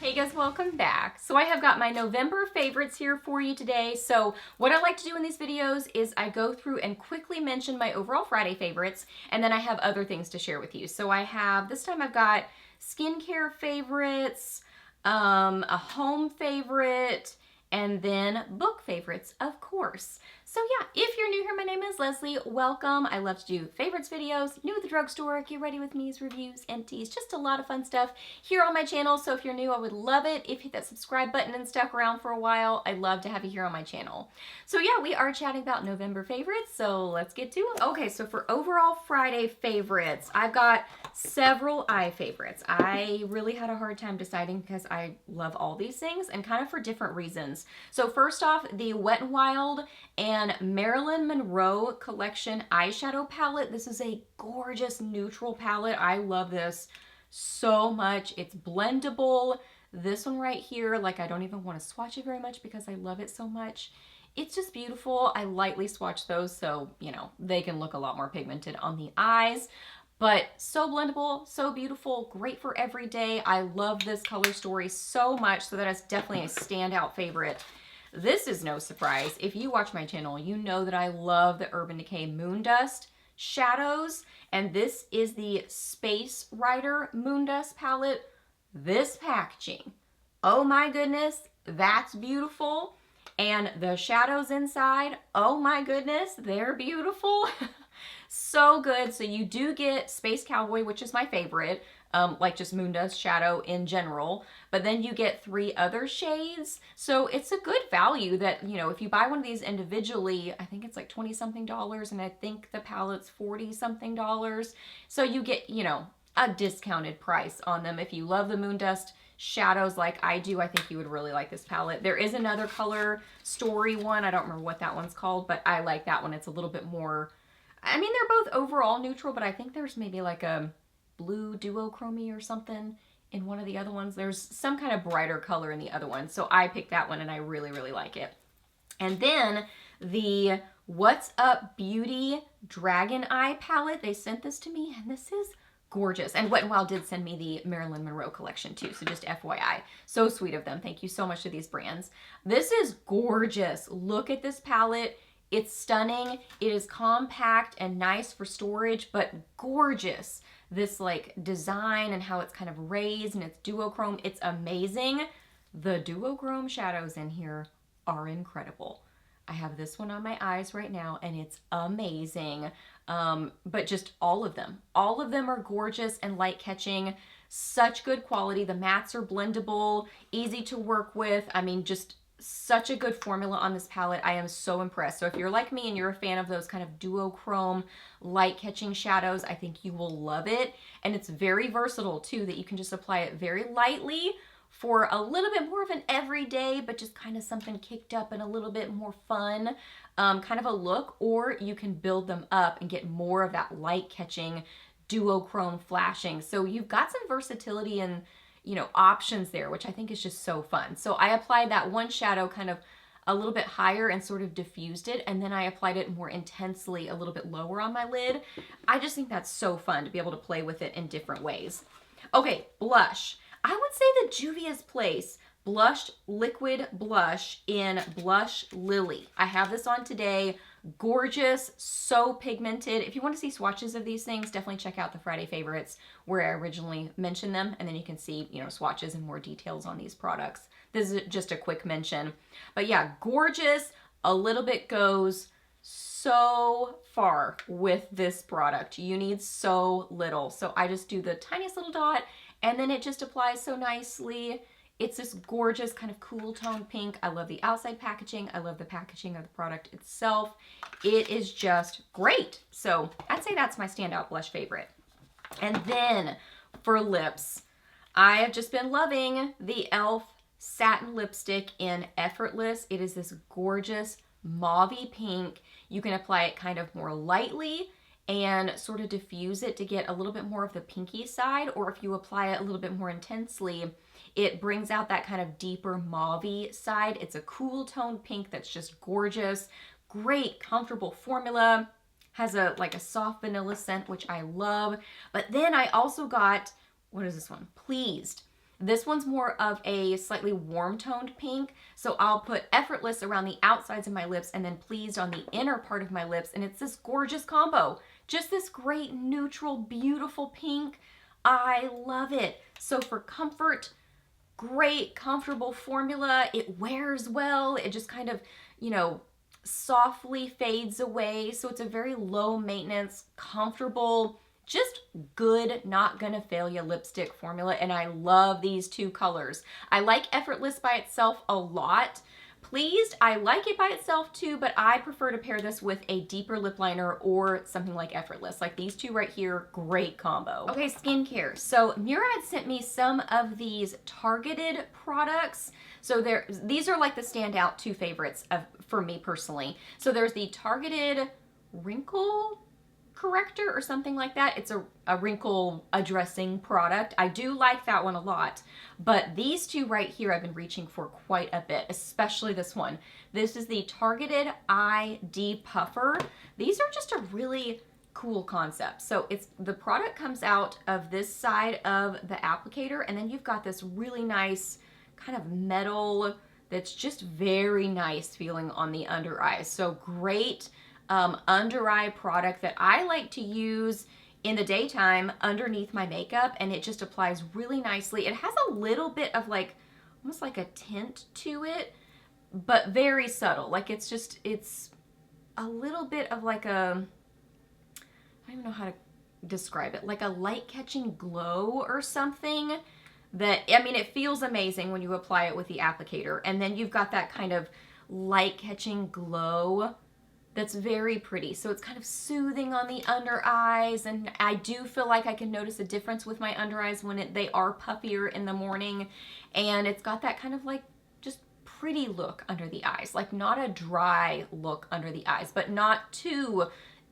Hey guys, welcome back. So I have got my November favorites here for you today. So what I like to do in these videos is I go through and quickly mention my overall Friday favorites, and then I have other things to share with you. So I have, this time I've got skincare favorites, a home favorite, and then book favorites, of course. So yeah, if you're new here, my name is Leslie. Welcome. I love to do favorites videos, new at the drugstore, get ready with me's, reviews, empties, just a lot of fun stuff here on my channel. So if you're new, I would love it if you hit that subscribe button and stuck around for a while. I'd love to have you here on my channel. So yeah, we are chatting about November favorites, so let's get to it. Okay, so for overall Friday favorites, I've got several eye favorites. I really had a hard time deciding because I love all these things and kind of for different reasons. So first off, the Wet n Wild and Marilyn Monroe collection eyeshadow palette. This is a gorgeous neutral palette. I love this so much. It's blendable. This one right here, like I don't even want to swatch it very much because I love it so much. It's just beautiful. I lightly swatch those so, you know, they can look a lot more pigmented on the eyes. But so blendable, so beautiful, great for every day. I love this color story so much, so that is definitely a standout favorite. This is no surprise. If you watch my channel, you know that I love the Urban Decay Moon Dust shadows, and this is the Space Rider Moon Dust palette. This packaging, oh my goodness, that's beautiful. And the shadows inside, oh my goodness, they're beautiful. So good. So you do get Space Cowboy, which is my favorite, like just Moon Dust shadow in general, but then you get 3 other shades. So it's a good value that, you know, if you buy one of these individually, I think it's like 20 something dollars, and I think the palette's 40 something dollars. So you get, you know, a discounted price on them. If you love the Moon Dust shadows like I do, I think you would really like this palette. There is another color story one. I don't remember what that one's called, but I like that one. It's a little bit more, I mean, they're both overall neutral, but I think there's maybe like a blue duochrome or something in one of the other ones. There's some kind of brighter color in the other one. So I picked that one and I really, really like it. And then the What's Up Beauty Dragon Eye palette. They sent this to me and this is gorgeous. And Wet n Wild did send me the Marilyn Monroe collection too, so just FYI. So sweet of them. Thank you so much to these brands. This is gorgeous. Look at this palette. It's stunning. It is compact and nice for storage, but gorgeous. This like design and how it's kind of raised and it's duochrome. It's amazing. The duochrome shadows in here are incredible. I have this one on my eyes right now and it's amazing. But just all of them are gorgeous and light catching. Such good quality. The mattes are blendable, easy to work with. I mean, just such a good formula on this palette. I am so impressed. So if you're like me and you're a fan of those kind of duochrome light catching shadows, I think you will love it. And it's very versatile too, that you can just apply it very lightly for a little bit more of an everyday, but just kind of something kicked up and a little bit more fun kind of a look, or you can build them up and get more of that light catching duochrome flashing. So you've got some versatility and, you know, options there, which I think is just so fun. So I applied that one shadow kind of a little bit higher and sort of diffused it, and then I applied it more intensely a little bit lower on my lid. I just think that's so fun to be able to play with it in different ways. Okay, blush. I would say the Juvia's Place Blush Liquid Blush in Blush Lily. I have this on today. Gorgeous, so pigmented. If you want to see swatches of these things, definitely check out the Friday favorites where I originally mentioned them, and then you can see, you know, swatches and more details on these products. This is just a quick mention. But yeah, gorgeous. A little bit goes so far with this product. You need so little. So I just do the tiniest little dot, and then it just applies so nicely. It's this gorgeous kind of cool tone pink. I love the outside packaging. I love the packaging of the product itself. It is just great. So I'd say that's my standout blush favorite. And then for lips, I have just been loving the e.l.f. Satin Lipstick in Effortless. It is this gorgeous mauve-y pink. You can apply it kind of more lightly and sort of diffuse it to get a little bit more of the pinky side, or if you apply it a little bit more intensely, it brings out that kind of deeper mauve-y side. It's a cool tone pink that's just gorgeous. Great, comfortable formula. Has a like a soft vanilla scent, which I love. But then I also got, what is this one? Pleased. This one's more of a slightly warm toned pink. So I'll put Effortless around the outsides of my lips and then Pleased on the inner part of my lips. And it's this gorgeous combo. Just this great neutral, beautiful pink. I love it. So for comfort, great, comfortable formula. It wears well. It just kind of, you know, softly fades away. So it's a very low maintenance, comfortable, just good, not gonna fail you lipstick formula. And I love these two colors. I like Effortless by itself a lot. Pleased, I like it by itself too, but I prefer to pair this with a deeper lip liner or something like Effortless. Like these two right here, great combo. Okay, skincare. So Murad sent me some of these targeted products. So these are like the standout two favorites for me personally. So there's the targeted wrinkle corrector or something like that. It's a wrinkle addressing product. I do like that one a lot, but these two right here I've been reaching for quite a bit, especially this one. This is the Targeted Eye Depuffer. These are just a really cool concept. So the product comes out of this side of the applicator, and then you've got this really nice kind of metal that's just very nice feeling on the under eyes. So great under eye product that I like to use in the daytime underneath my makeup, and it just applies really nicely. It has a little bit of like almost like a tint to it, but very subtle. Like it's a little bit of like a, I don't even know how to describe it, like a light catching glow or something. That, I mean, it feels amazing when you apply it with the applicator, and then you've got that kind of light catching glow that's very pretty. So it's kind of soothing on the under eyes, and I do feel like I can notice a difference with my under eyes when they are puffier in the morning, and it's got that kind of like just pretty look under the eyes, like not a dry look under the eyes, but not too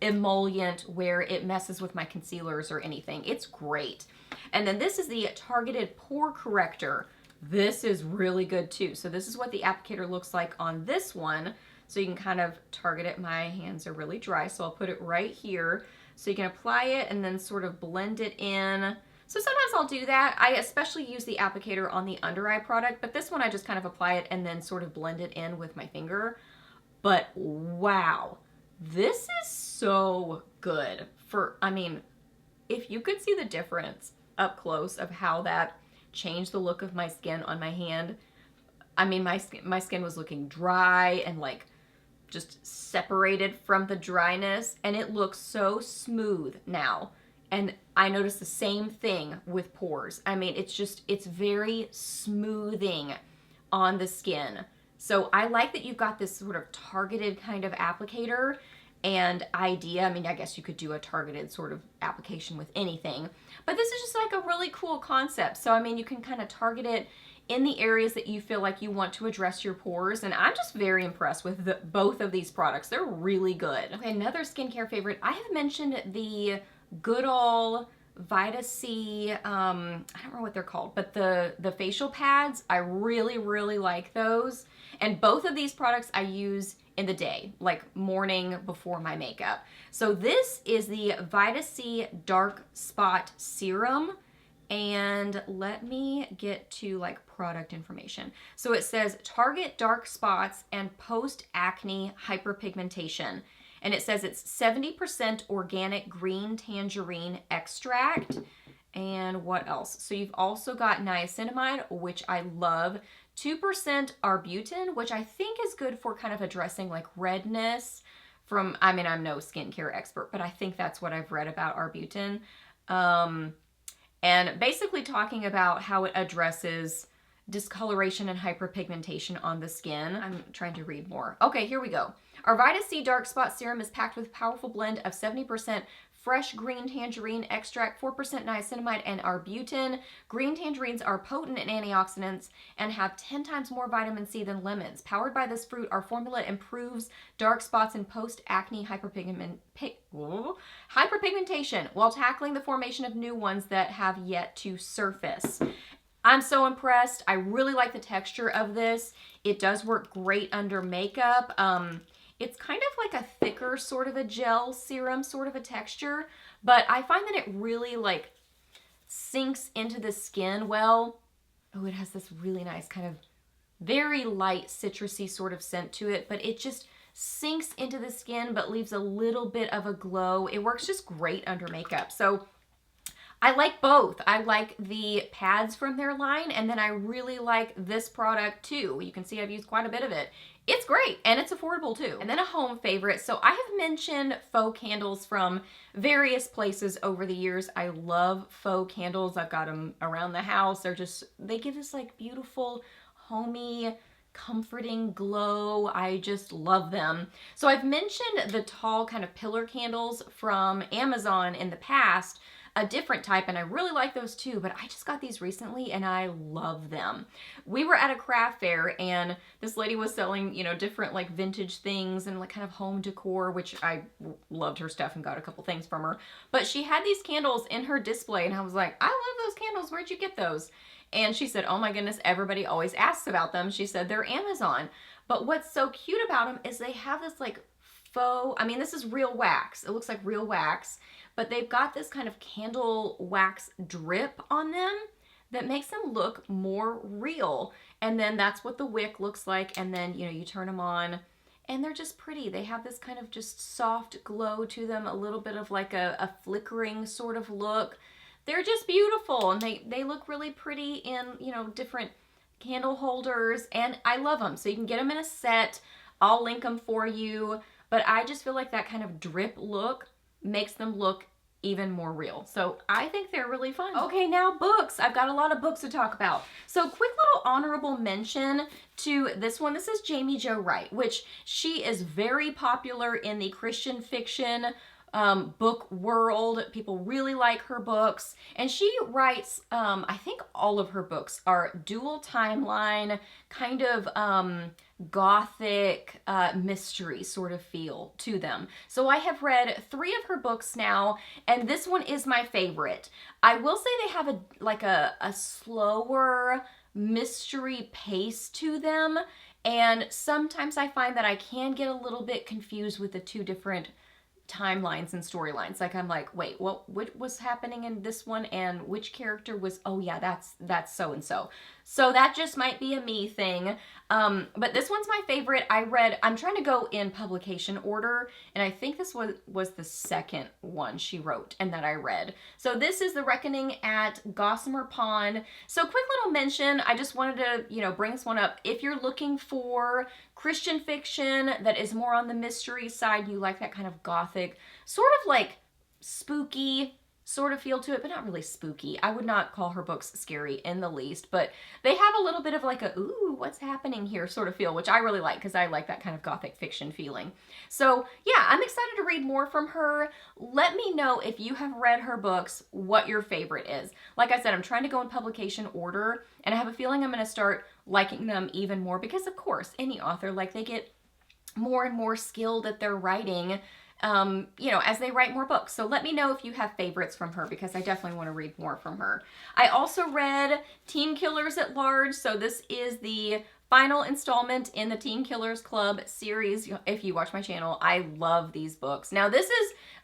emollient where it messes with my concealers or anything. It's great. And then this is the Targeted Pore Corrector. This is really good too. So this is what the applicator looks like on this one. So you can kind of target it. My hands are really dry, so I'll put it right here. So you can apply it and then sort of blend it in. So sometimes I'll do that. I especially use the applicator on the under eye product, but this one I just kind of apply it and then sort of blend it in with my finger. But wow, this is so good I mean, if you could see the difference up close of how that changed the look of my skin on my hand. I mean, my skin was looking dry and like just separated from the dryness, and it looks so smooth now. And I noticed the same thing with pores. I mean, it's very smoothing on the skin. So I like that you've got this sort of targeted kind of applicator and idea. I mean, I guess you could do a targeted sort of application with anything, but this is just like a really cool concept. So, I mean, you can kind of target it in the areas that you feel like you want to address your pores. And I'm just very impressed with both of these products. They're really good. Okay, another skincare favorite. I have mentioned the Goodall Vita C, I don't remember what they're called, but the facial pads, I really, really like those. And both of these products I use in the day, like morning before my makeup. So this is the Vita C Dark Spot Serum. And let me get to like product information. So it says target dark spots and post-acne hyperpigmentation. And it says it's 70% organic green tangerine extract. And what else? So you've also got niacinamide, which I love. 2% arbutin, which I think is good for kind of addressing like redness from, I mean, I'm no skincare expert, but I think that's what I've read about arbutin. And basically talking about how it addresses discoloration and hyperpigmentation on the skin. I'm trying to read more. Okay, here we go. Our Vita C Dark Spot Serum is packed with a powerful blend of 70% fresh green tangerine extract, 4% niacinamide, and arbutin. Green tangerines are potent antioxidants and have 10 times more vitamin C than lemons. Powered by this fruit, our formula improves dark spots and post-acne hyperpigmentation while tackling the formation of new ones that have yet to surface. I'm so impressed. I really like the texture of this. It does work great under makeup. It's kind of like a thicker sort of a gel serum sort of a texture, but I find that it really like sinks into the skin well. Oh, it has this really nice kind of very light citrusy sort of scent to it, but it just sinks into the skin but leaves a little bit of a glow. It works just great under makeup. So I like both. I like the pads from their line, and then I really like this product too. You can see I've used quite a bit of it. It's great, and it's affordable too. And then a home favorite. So I have mentioned faux candles from various places over the years. I love faux candles. I've got them around the house. They give this like beautiful, homey, comforting glow. I just love them. So I've mentioned the tall kind of pillar candles from Amazon in the past, a different type, and I really like those too, but I just got these recently and I love them. We were at a craft fair and this lady was selling, you know, different like vintage things and like kind of home decor, which I loved her stuff and got a couple things from her. But she had these candles in her display and I was like, I love those candles. Where'd you get those? And she said, oh my goodness, everybody always asks about them. She said they're Amazon. But what's so cute about them is they have this like faux, I mean, this is real wax. It looks like real wax, but they've got this kind of candle wax drip on them that makes them look more real. And then that's what the wick looks like. And then, you know, you turn them on and they're just pretty. They have this kind of just soft glow to them, a little bit of like a flickering sort of look. They're just beautiful, and they look really pretty in, you know, different candle holders, and I love them. So you can get them in a set. I'll link them for you, but I just feel like that kind of drip look makes them look even more real. So I think they're really fun. Okay, now books. I've got a lot of books to talk about. So quick little honorable mention to this one. This is Jamie Jo Wright, which she is very popular in the Christian fiction book world. People really like her books, and she writes, I think all of her books are dual timeline, kind of gothic mystery sort of feel to them. So I have read 3 of her books now, and this one is my favorite. I will say they have a slower mystery pace to them, and sometimes I find that I can get a little bit confused with the 2 different timelines and storylines. Like I'm like, wait, what was happening in this one, and which character was, oh yeah, that's so and so. So that just might be a me thing. But this one's my favorite. I'm trying to go in publication order, and I think this was the second one she wrote and that I read. So this is The Reckoning at Gossamer Pond. So quick little mention, I just wanted to, you know, bring this one up. If you're looking for Christian fiction that is more on the mystery side, you like that kind of gothic, sort of like spooky sort of feel to it, but not really spooky. I would not call her books scary in the least, but they have a little bit of like a, ooh, what's happening here sort of feel, which I really like because I like that kind of gothic fiction feeling. So yeah, I'm excited to read more from her. Let me know if you have read her books, what your favorite is. Like I said, I'm trying to go in publication order, and I have a feeling I'm going to start liking them even more because, of course, any author, like, they get more and more skilled at their writing, you know, as they write more books. So let me know if you have favorites from her, because I definitely want to read more from her. I also read Teen Killers at Large. So this is the final installment in the Teen Killers Club series. If you watch my channel, I love these books. Now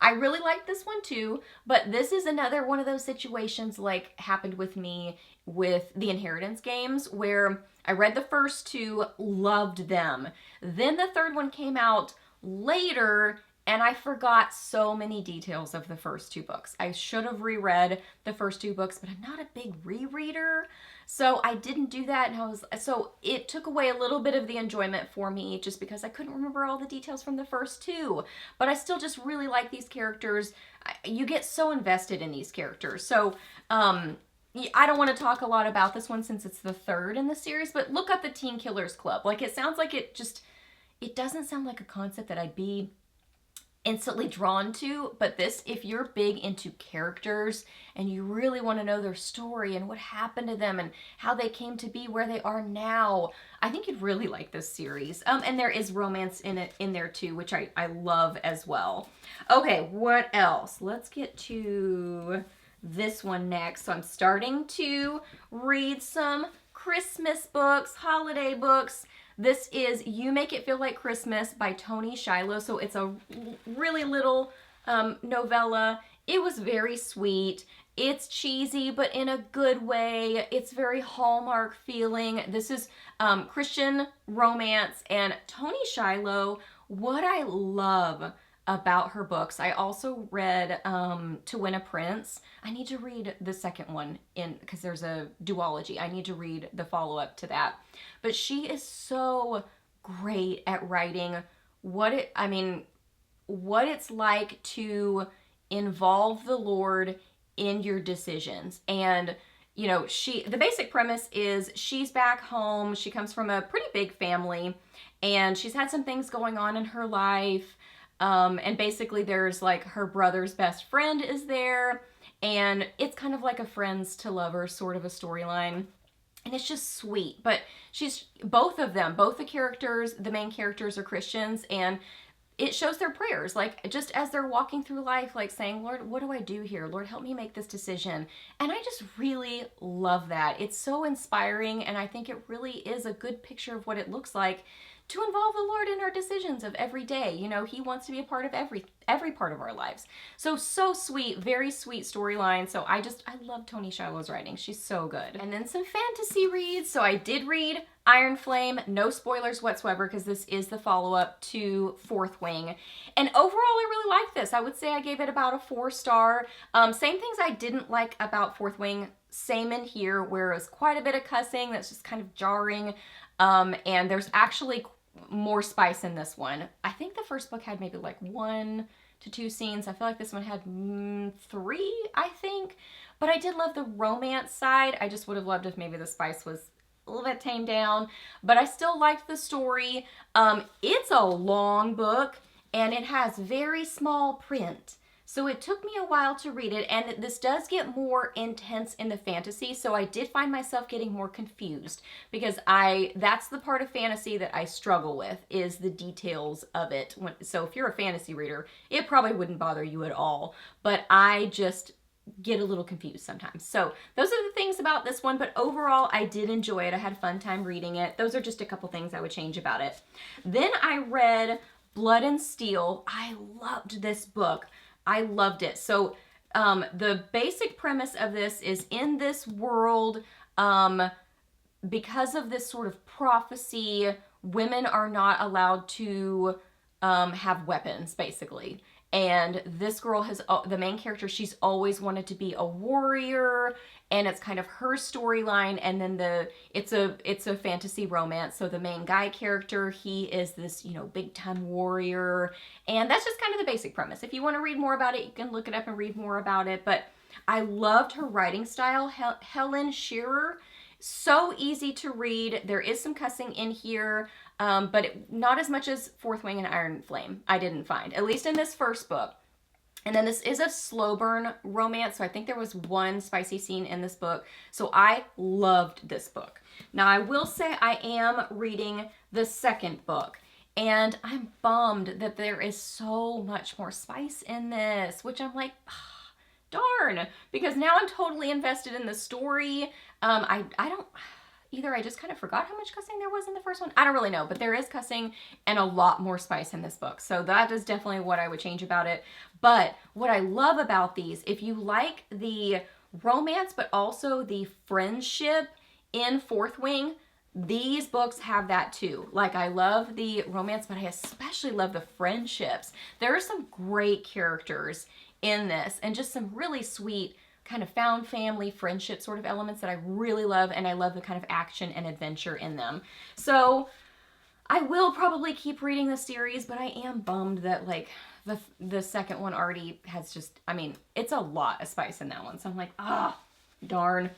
I really like this one too, but this is another one of those situations like happened with me with the Inheritance games, where I read the first 2, loved them. Then the third one came out later, and I forgot so many details of the first 2 books. I should have reread the first 2 books, but I'm not a big rereader, so I didn't do that. And so it took away a little bit of the enjoyment for me, just because I couldn't remember all the details from the first 2. But I still just really like these characters. You get so invested in these characters. So I don't want to talk a lot about this one since it's the 3rd in the series, but look up the Teen Killers Club. Like, it sounds like it doesn't sound like a concept that I'd be instantly drawn to, but this, if you're big into characters and you really want to know their story and what happened to them and how they came to be where they are now, I think you'd really like this series. And there is romance in there too, which I love as well. Okay, what else? Let's get to this one next. So I'm starting to read some Christmas books, holiday books. This is You Make It Feel Like Christmas by Toni Shiloh. So it's a really little novella. It was very sweet. It's cheesy, but in a good way. It's very Hallmark feeling. This is Christian romance, and Toni Shiloh, what I love about her books. I also read To Win a Prince. I need to read the second one because there's a duology. I need to read the follow-up to that. But she is so great at writing what it's like to involve the Lord in your decisions. And you know, the basic premise is she's back home. She comes from a pretty big family, and she's had some things going on in her life. And basically there's like her brother's best friend is there, and it's kind of like a friends to lovers sort of a storyline. And it's just sweet. But both the characters, the main characters are Christians, and it shows their prayers, like just as they're walking through life, like saying, Lord, what do I do here? Lord, help me make this decision. And I just really love that. It's so inspiring, and I think it really is a good picture of what it looks like to involve the Lord in our decisions of every day. You know, he wants to be a part of every part of our lives. So sweet, very sweet storyline. So I love Toni Shiloh's writing. She's so good. And then some fantasy reads. So I did read Iron Flame, no spoilers whatsoever, because this is the follow-up to Fourth Wing. And overall, I really like this. I would say I gave it about a 4-star. Same things I didn't like about Fourth Wing, same in here, where it was quite a bit of cussing that's just kind of jarring. And there's actually more spice in this one. I think the first book had maybe like 1 to 2 scenes. I feel like this one had 3, I think. But I did love the romance side. I just would have loved if maybe the spice was a little bit tamed down. But I still liked the story. It's a long book, and it has very small print. So it took me a while to read it, and this does get more intense in the fantasy, so I did find myself getting more confused, because that's the part of fantasy that I struggle with, is the details of it. So if you're a fantasy reader, it probably wouldn't bother you at all, but I just get a little confused sometimes. So those are the things about this one, but overall I did enjoy it. I had a fun time reading it. Those are just a couple things I would change about it. Then I read Blood and Steel. I loved this book. I loved it. So the basic premise of this is, in this world, because of this sort of prophecy, women are not allowed to have weapons, basically. And this girl the main character, she's always wanted to be a warrior, and it's kind of her storyline. And then it's a fantasy romance. So the main guy character, he is this, you know, big time warrior. And that's just kind of the basic premise. If you want to read more about it, you can look it up and read more about it. But I loved her writing style. Helen Shearer, so easy to read. There is some cussing in here, but not as much as Fourth Wing and Iron Flame, I didn't find, at least in this first book. And then this is a slow burn romance, so I think there was 1 spicy scene in this book. So I loved this book. Now I will say I am reading the second book, and I'm bummed that there is so much more spice in this, which I'm like, darn, because now I'm totally invested in the story. I don't, either I just kind of forgot how much cussing there was in the first one. I don't really know, but there is cussing and a lot more spice in this book. So that is definitely what I would change about it. But what I love about these, if you like the romance, but also the friendship in Fourth Wing, these books have that too. Like, I love the romance, but I especially love the friendships. There are some great characters in this, and just some really sweet kind of found family friendship sort of elements that I really love, and I love the kind of action and adventure in them. So I will probably keep reading the series, but I am bummed that like the second one already has just, I mean, it's a lot of spice in that one. So I'm like, darn.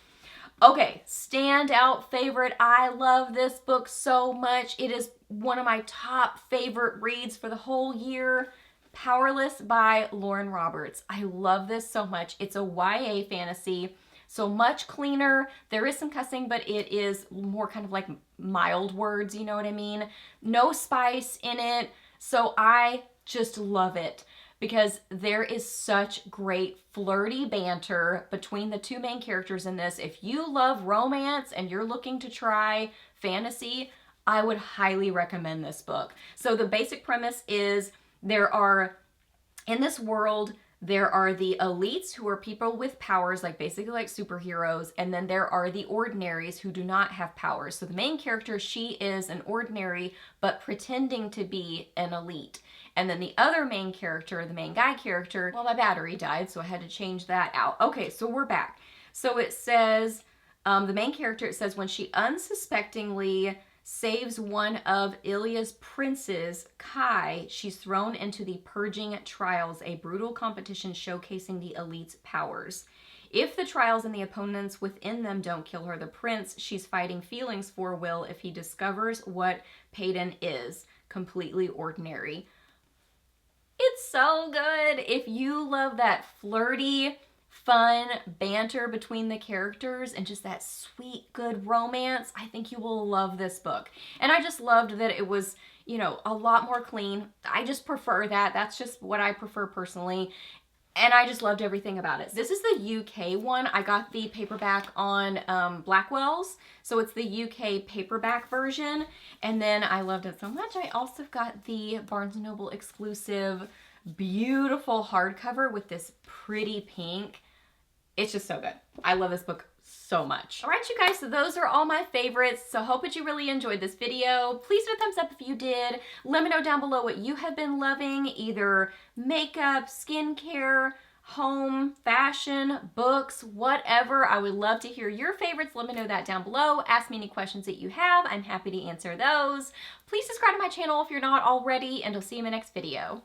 Okay, standout favorite. I love this book so much. It is one of my top favorite reads for the whole year. Powerless by Lauren Roberts. I love this so much. It's a YA fantasy, so much cleaner. There is some cussing, but it is more kind of like mild words, you know what I mean? No spice in it. So I just love it because there is such great flirty banter between the 2 main characters in this. If you love romance and you're looking to try fantasy, I would highly recommend this book. So the basic premise is, there are, in this world, There are the elites, who are people with powers, like basically like superheroes, and then there are the ordinaries who do not have powers. So the main character, she is an ordinary but pretending to be an elite. And then the other main character, the main guy character, well, my battery died, so I had to change that out. Okay, so we're back. So it says, the main character, it says, when she unsuspectingly saves one of Ilya's princes, Kai, she's thrown into the Purging Trials, a brutal competition showcasing the elite's powers. If the trials and the opponents within them don't kill her, the prince she's fighting feelings for will if he discovers what Payton is, completely ordinary. It's so good. If you love that flirty, fun banter between the characters and just that sweet, good romance, I think you will love this book. And I just loved that it was, you know, a lot more clean. I just prefer that. That's just what I prefer personally. And I just loved everything about it. This is the UK one. I got the paperback on Blackwell's. So it's the UK paperback version. And then I loved it so much, I also got the Barnes & Noble exclusive beautiful hardcover with this pretty pink. It's just so good. I love this book so much. All right, you guys, so those are all my favorites. So hope that you really enjoyed this video. Please do a thumbs up if you did. Let me know down below what you have been loving, either makeup, skincare, home, fashion, books, whatever. I would love to hear your favorites. Let me know that down below. Ask me any questions that you have. I'm happy to answer those. Please subscribe to my channel if you're not already, and I'll see you in my next video.